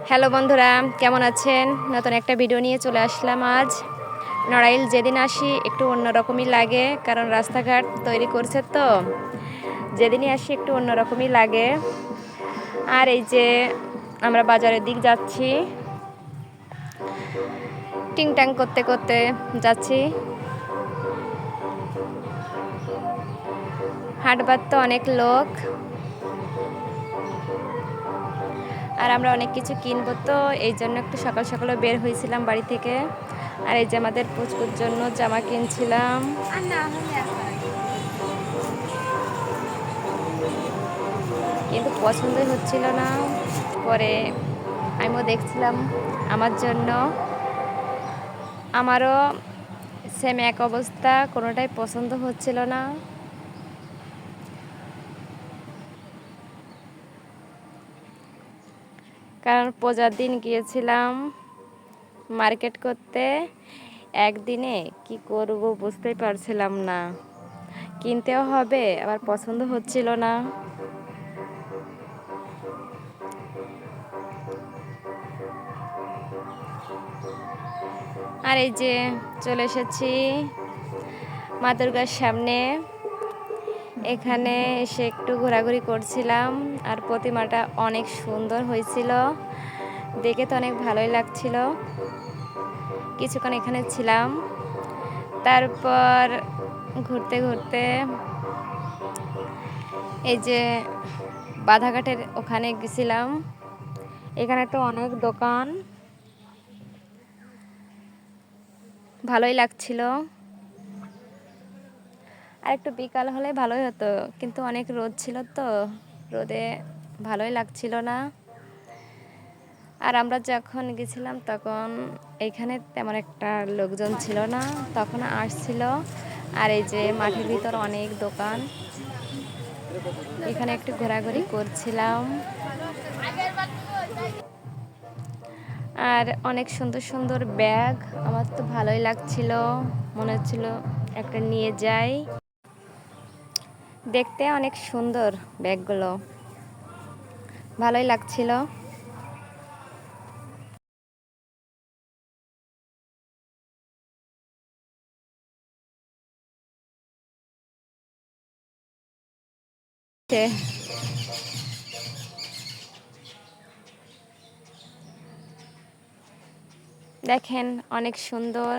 Hello বন্ধুরা, কেমন আছেন? নতুন একটা ভিডিও নিয়ে চলে আসলাম আজ। নড়াইল যেদিন আসি একটু অন্যরকমই লাগে, কারণ রাস্তাঘাট তৈরি করছে তো যেদিনই আসি একটু অন্যরকমই লাগে। আর এই যে আমরা বাজারের দিক যাচ্ছি, টিংটাং করতে করতে যাচ্ছি। হাটবার তো অনেক লোক, আর আমরা অনেক কিছু কিনবো, তো এই জন্য একটু সকাল সকালে বের হয়েছিলাম বাড়ি থেকে। আর এই যে আমাদের পুচকুর জন্য জামা কিনছিলাম। কিন্তু পছন্দই হচ্ছিল না। পরে আমিও দেখছিলাম আমার জন্য, আমারও সেম এক অবস্থা, কোনোটাই পছন্দ হচ্ছিল না। কারণ পূজার দিন গিয়েছিলাম মার্কেট করতে, একদিনে কি করব বুঝতেই পারছিলাম না। কিনতেও হবে, আবার পছন্দ হচ্ছিল না। আর এই যে চলে এসেছি মা দুর্গার সামনে। এখানে এসে একটু ঘোরাঘুরি করছিলাম, আর প্রতিমাটা অনেক সুন্দর হয়েছিল, দেখে তো অনেক ভালোই লাগছিল। কিছুক্ষণ এখানে ছিলাম, তারপর ঘুরতে ঘুরতে এই যে বাধাঘাটের ওখানে গেছিলাম। এখানে তো অনেক দোকান, ভালোই লাগছিল। আর একটু বিকাল হলে ভালোই হতো, কিন্তু অনেক রোদ ছিল তো রোদে ভালোই লাগছিল না। আর আমরা যখন গেছিলাম তখন এইখানে তেমন একটা লোকজন ছিল না, তখন আসছিল। আর এই যে মাঠের ভিতর অনেক দোকান, এখানে একটু ঘোরাঘুরি করছিলাম। আর অনেক সুন্দর সুন্দর ব্যাগ, আমার তো ভালোই লাগছিল, মনে হচ্ছিল একটা নিয়ে যাই। দেখতে অনেক সুন্দর ব্যাগগুলো, ভালোই লাগছিল। দেখেন অনেক সুন্দর,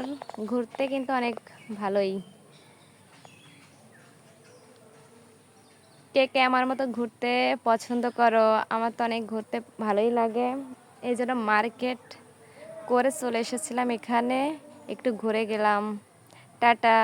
ঘুরতে কিন্তু অনেক ভালোই। কে কে আমার মতো ঘুরতে পছন্দ করো? আমার তো অনেক ঘুরতে ভালোই লাগে, এই জন্য মার্কেট করে চলে এসেছিলাম এখানে, একটু ঘুরে গেলাম। টাটা।